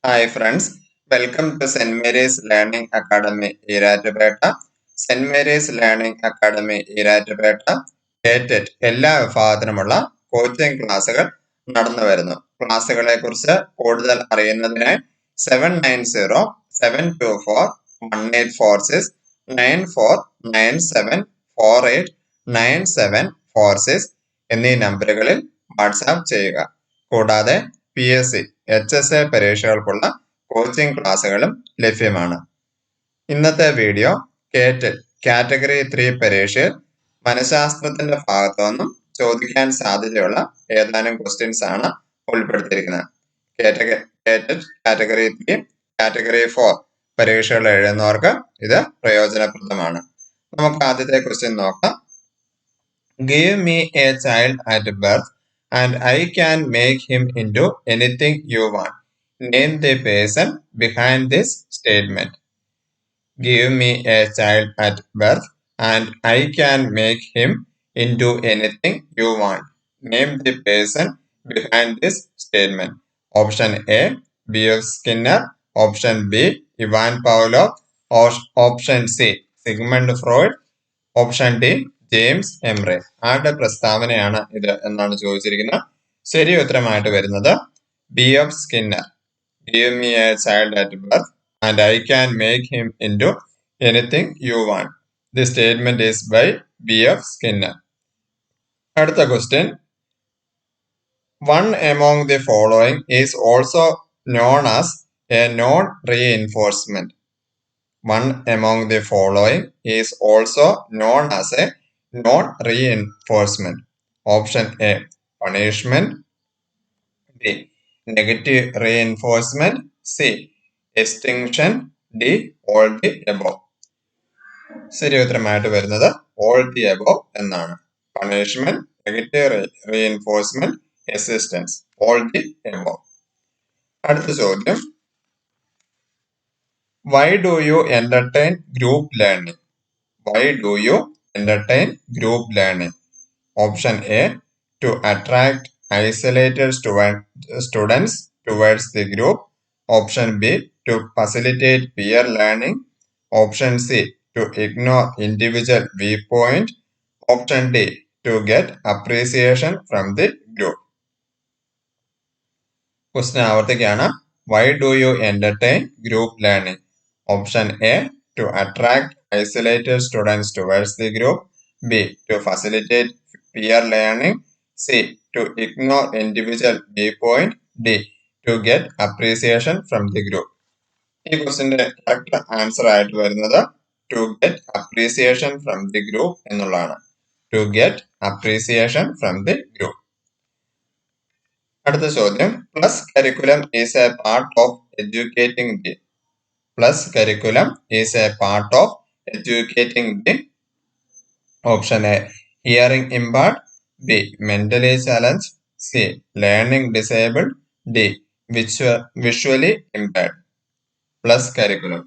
Hi friends, welcome to St. Mary's Learning Academy Erattupetta. Saint Mary's learning academy Erattupetta കേറ്ററ്റ് എല്ലാ വിഭാഗത്തിനുമുള്ള coaching ക്ലാസ്സുകൾ നടന്നു വരുന്നു. ക്ലാസ്സുകളെ കുറിച്ച് കൂടുതൽ അറിയുന്നതിനായി 790-724-1846 9497489746 എന്നീ നമ്പറുകളിൽ വാട്സാപ്പ് ചെയ്യുക. കൂടാതെ PSC, HSA പരീക്ഷകൾക്കുള്ള കോച്ചിങ് ക്ലാസ്സുകളും ലഭ്യമാണ്. ഇന്നത്തെ വീഡിയോ കേറ്ററ്റ് കാറ്റഗറി 3 പരീക്ഷയിൽ മനഃശാസ്ത്രത്തിന്റെ ഭാഗത്തു നിന്നും ചോദിക്കാൻ സാധ്യതയുള്ള ഏതാനും ക്വസ്റ്റ്യൻസ് ആണ് ഉൾപ്പെടുത്തിയിരിക്കുന്നത്. കേറ്ററ്റ് കാറ്റഗറി 3, കാറ്റഗറി 4 പരീക്ഷകൾ എഴുതുന്നവർക്ക് ഇത് പ്രയോജനപ്രദമാണ്. നമുക്ക് ആദ്യത്തെ ക്വസ്റ്റ്യൻ നോക്കാം. Give me a child at birth and I can make him into anything you want. Name the person behind this statement. Give me a child at birth and I can make him into anything you want. Name the person behind this statement. Option A, B.F. Skinner. Option B, Ivan Pavlov. Option C, Sigmund Freud. Option D, James എംറെ. ആരുടെ പ്രസ്താവനയാണ് ഇത് എന്നാണ് ചോദിച്ചിരിക്കുന്നത്. ശരി ഉത്തരമായിട്ട് വരുന്നത് B.F. Skinner. Give me a child at birth and I can make him into anything you want. The statement is by B.F. Skinner. അടുത്ത question. One among the following is also known as a non-reinforcement. One among the following is also known as a non-reinforcement. Option A, punishment. B, negative reinforcement. C, extinction. D, all the above. ശരി ഉത്തരമായിട്ട് വരുന്നത് all the above എന്നാണ്. Punishment, negative reinforcement, assistance, all the above. അടുത്ത ചോദ്യം. Why do you entertain group learning? Why do you entertain group learning? Option A, to attract isolated students towards the group. Option B, to facilitate peer learning. Option C, to ignore individual viewpoint. Option D, to get appreciation from the group. Question ആവർത്തിക്കുകയാണ്. Why do you entertain group learning? Option A, to attract isolated students towards the group. B, to facilitate peer learning. C, to ignore individual viewpoint. D, to get appreciation from the group. ഈ ക്വസ്റ്റിന്റെ correct answer ആയിട്ട് വരുന്നത് to get appreciation from the group എന്നുള്ളതാണ്. To get appreciation from the group. അടുത്ത ചോദ്യം. Plus curriculum is a part of educating the. Plus curriculum is a part of educating the. Option A, hearing impaired. B, mentally challenged. C, learning disabled. D, visually impaired. Plus curriculum.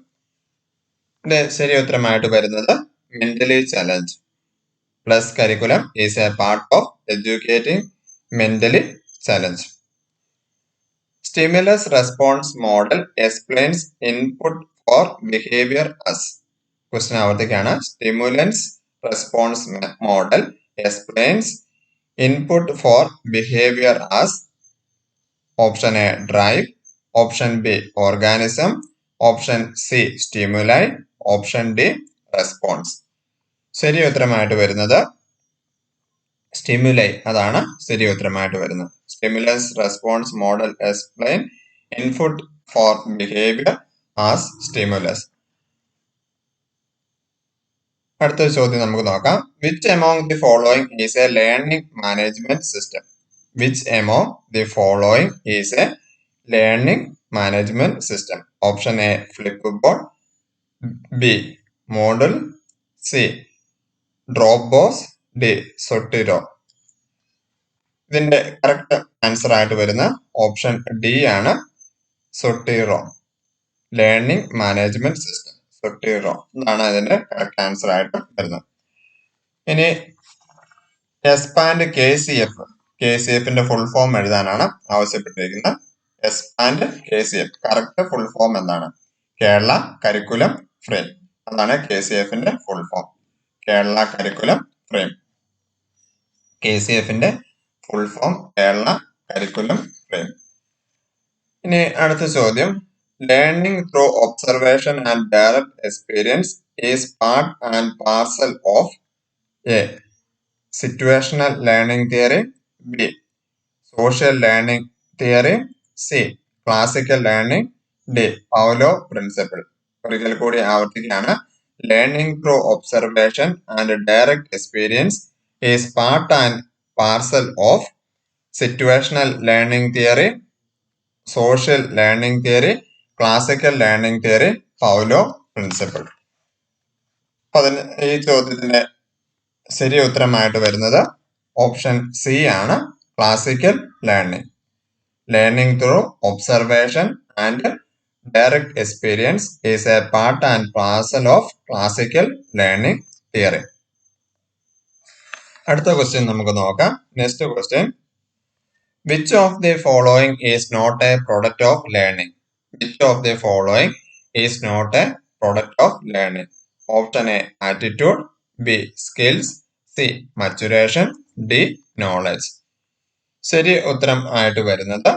ശരി ഉത്തരമായിട്ട് വരുന്നത് mentally challenged. Plus curriculum is a part of educating mentally challenged. Stimulus response model explains input for behavior as. Question ആവർത്തിക്കുകയാണ്. Stimulus response model explains input for behavior as. Option A, drive. Option B, organism. Option C, stimuli. Option D, response. ശരി ഉത്തരമായിട്ട് വരുന്നത് stimuli. അതാണ് ശരി ഉത്തരമായിട്ട് വരുന്നത്. Stimulus response model explain input four behaviour as stimulus. അടുത്ത ചോദ്യം നമുക്ക് നോക്കാം. Which among the following is a learning management system? Which among the following is a learning management system? Option A, Flipboard. B, Moodle. C, Dropbox. D, Zotero. ഇതിന്റെ correct answer ആയിട്ട് വരുന്ന option D ആണ്, Zotero. Learning management system, Zotero എന്നാണ് ഇതിന്റെ correct answer ആയിട്ട് വരുന്നത്. ഇനി expand KCF. KCFന്റെ ഫുൾ ഫോം എഴുതാനാണ് ആവശ്യപ്പെട്ടിരിക്കുന്നത്. And KCF. Correct full form എന്താണ്? Kerala curriculum frame. അതാണ് KCFന്റെ full form. Kerala curriculum frame. KCFന്റെ full form Kerala curriculum frame. ഇനി അടുത്ത ചോദ്യം, learning through observation and direct experience is part and parcel of a situational learning theory, B social learning theory, C classical learning, D Paulo principle. ഒരിക്കൽ കൂടി ആവർത്തിക്കുകയാണ്. Learning through observation and direct experience is part and parcel of situational learning theory, social learning theory, classical learning theory, Paulo principle. ഈ ചോദ്യത്തിന്റെ ശരി ഉത്തരമായിട്ട് വരുന്നത് option C ആണ്, classical learning. Learning through observation and direct experience is a part and parcel of classical learning theory. അടുത്ത question നമുക്ക് നോക്കാം. Next question, which of the following is not a product of learning? Which of the following is not a product of learning? Option A attitude, B skills, C maturation, D knowledge. ശരി ഉത്തരം ആയിട്ട് വരുന്നത്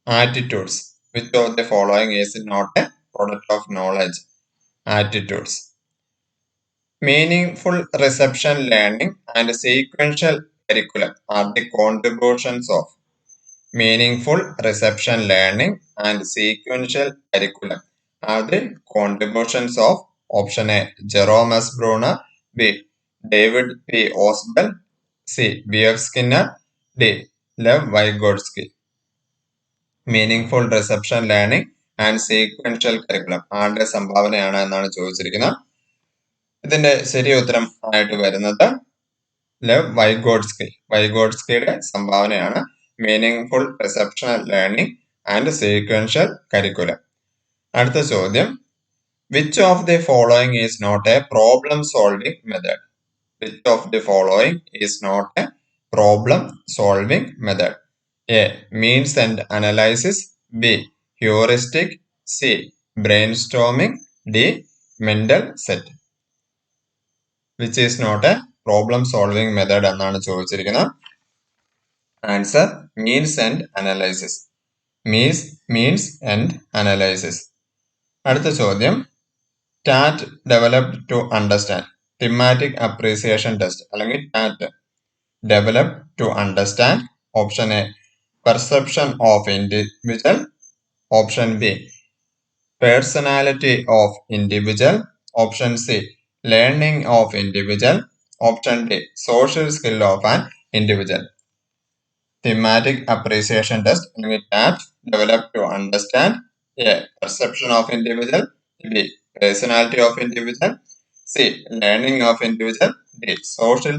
attitudes. Which of the following is not a product of knowledge? Attitudes. Meaningful reception learning and sequential curriculum are the contributions of meaningful reception learning and sequential curriculum are the contributions of option A Jerome S. Bruner, B David P. Osbel, C B.F. Skinner, D Lev Vygotsky. Meaningful reception learning and sequential curriculum ആരുടെ സംഭാവനയാണ് എന്നാണ് ചോദിച്ചിരിക്കുന്നത്. ഇതിന്റെ ശരി ഉത്തരം ആയിട്ട് വരുന്നത് ലെവ് Vygotsky. വൈഗോട്സ്കിയുടെ സംഭാവനയാണ് meaningful receptional learning and sequential curriculum. അടുത്ത ചോദ്യം, which of the following is not a problem solving method? Which of the following is not a problem solving method? A means and analysis, B heuristic, C brain storming, D mental set. Which is not a problem solving method എന്നാണ് ചോദിച്ചിരിക്കുന്നത്. Answer means and analysis. Means and analysis. അടുത്ത ചോദ്യം, TAT developed to understand thematic apperception test അല്ലെങ്കിൽ tat developed to understand. Option A perception of individual, option B personality of individual, option C learning of individual, option D social skill of an individual. Thematic appreciation test TAT developed to understand A perception of individual, B personality of individual, C learning of individual, D social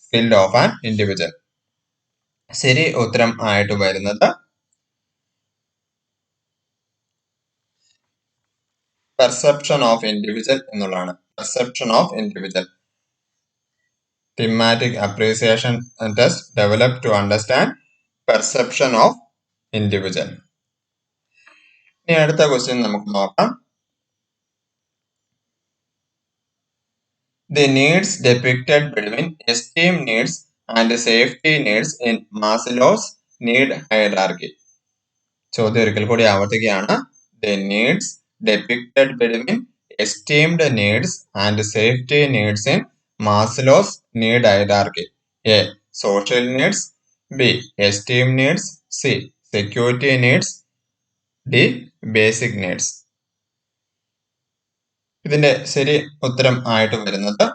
skill of an individual. ശരി ഉത്തരം ആയിട്ട് വരുന്നത് perception of individual എന്നുള്ളതാണ്. Perception of individual. Thematic apperception test develop to understand perception of individual. ഇനി അടുത്ത question നമുക്ക് നോക്കാം. The needs depicted between esteem needs and safety needs in Maslow's need hierarchy. ചോദ്യം ഒരിക്കൽ കൂടി ആവർത്തിക്കുകയാണ്. The needs depicted between esteemed needs and safety needs in Maslow's need hierarchy. A. Social needs, B. Esteem needs, C. Security needs, D. Basic needs. ഇതിന്റെ ശരി ഉത്തരം ആയിട്ട് വരുന്നത്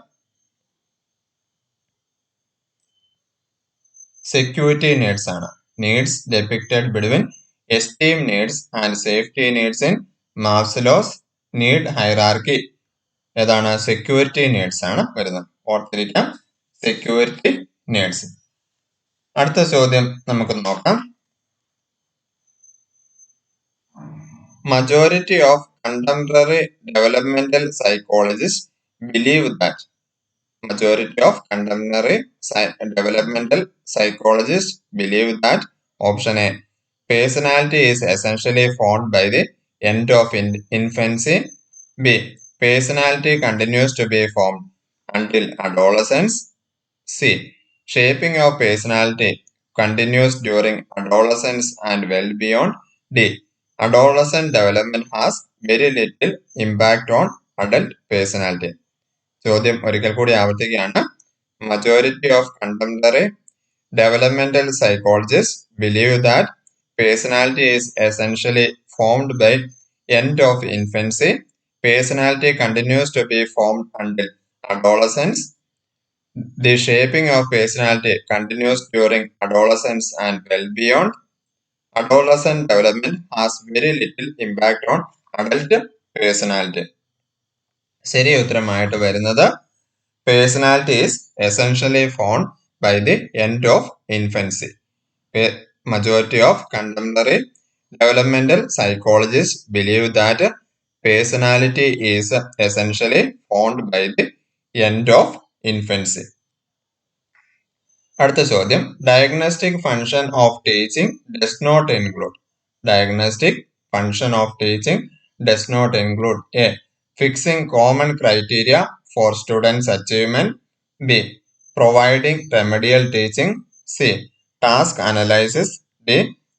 security needs ആണ്. Needs depicted between esteem needs and safety needs in Maslow's need hierarchy ഏതാണ്? Security needs ആണ് വരുന്നത്. ഓർത്തിരിക്കാം, security needs. അടുത്ത ചോദ്യം നമുക്ക് നോക്കാം. Majority of contemporary developmental psychologist believe that. Majority of contemporary developmental psychologists believe that Option A. Personality is essentially formed by the end of infancy. B. Personality continues to be formed until adolescence. C. Shaping of personality continues during adolescence and well beyond. D. Adolescent development has very little impact on adult personality. ചോദ്യം ഒരിക്കൽ കൂടി ആവർത്തിക്കുകയാണ്. Majority of contemporary developmental psychologists believe that personality is essentially formed by end of infancy. Personality continues to be formed until adolescence. The shaping of personality continues during adolescence and well beyond. Adolescent development has very little impact on adult personality. ശരി ഉത്തരമായിട്ട് വരുന്നത് personality is essentially formed by the end of infancy. Majority of contemporary developmental psychologists believe that personality is essentially formed by the end of infancy. അടുത്ത ചോദ്യം, diagnostic function of teaching does not include. Diagnostic function of teaching does not include A. Fixing common criteria for students achievement. B. Providing remedial teaching. C. Task analysis. D.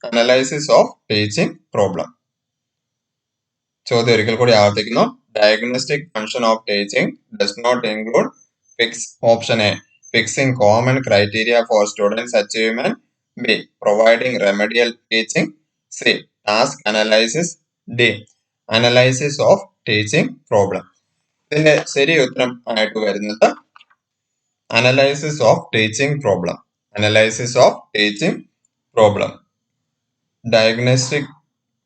Analysis of teaching problem. ചോദ്യം ഒരിക്കൽ കൂടി ആവർത്തിക്കുന്നു. Diagnostic function of teaching does not include option A. Fixing common criteria for students' achievement. B. Providing remedial teaching. C. Task analysis. D. Analysis of teaching problem. ഇതിന്റെ ശരി ഉത്തരം ആയിട്ട് വരുന്നത് analysis of teaching problem. Analysis of teaching problem. Diagnostic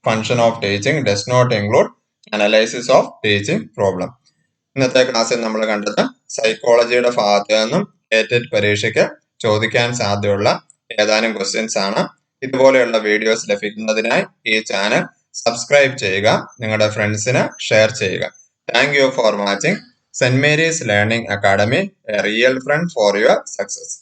function of teaching does not include analysis of teaching problem. ഇന്നത്തെ ക്ലാസ്സിൽ നമ്മൾ കണ്ടത് സൈക്കോളജിയുടെ ഭാഗത്ത് നിന്നും ഗേറ്റഡ് പരീക്ഷയ്ക്ക് ചോദിക്കാൻ സാധ്യതയുള്ള ഏതാനും ക്വസ്റ്റ്യൻസ് ആണ്. ഇതുപോലെയുള്ള വീഡിയോസ് ലഭിക്കുന്നതിനായി ഈ ചാനൽ സബ്സ്ക്രൈബ് ചെയ്യുക, നിങ്ങളുടെ ഫ്രണ്ട്സിന് ഷെയർ ചെയ്യുക. Thank you for watching. Saint Mary's learning academy, A real friend for your success.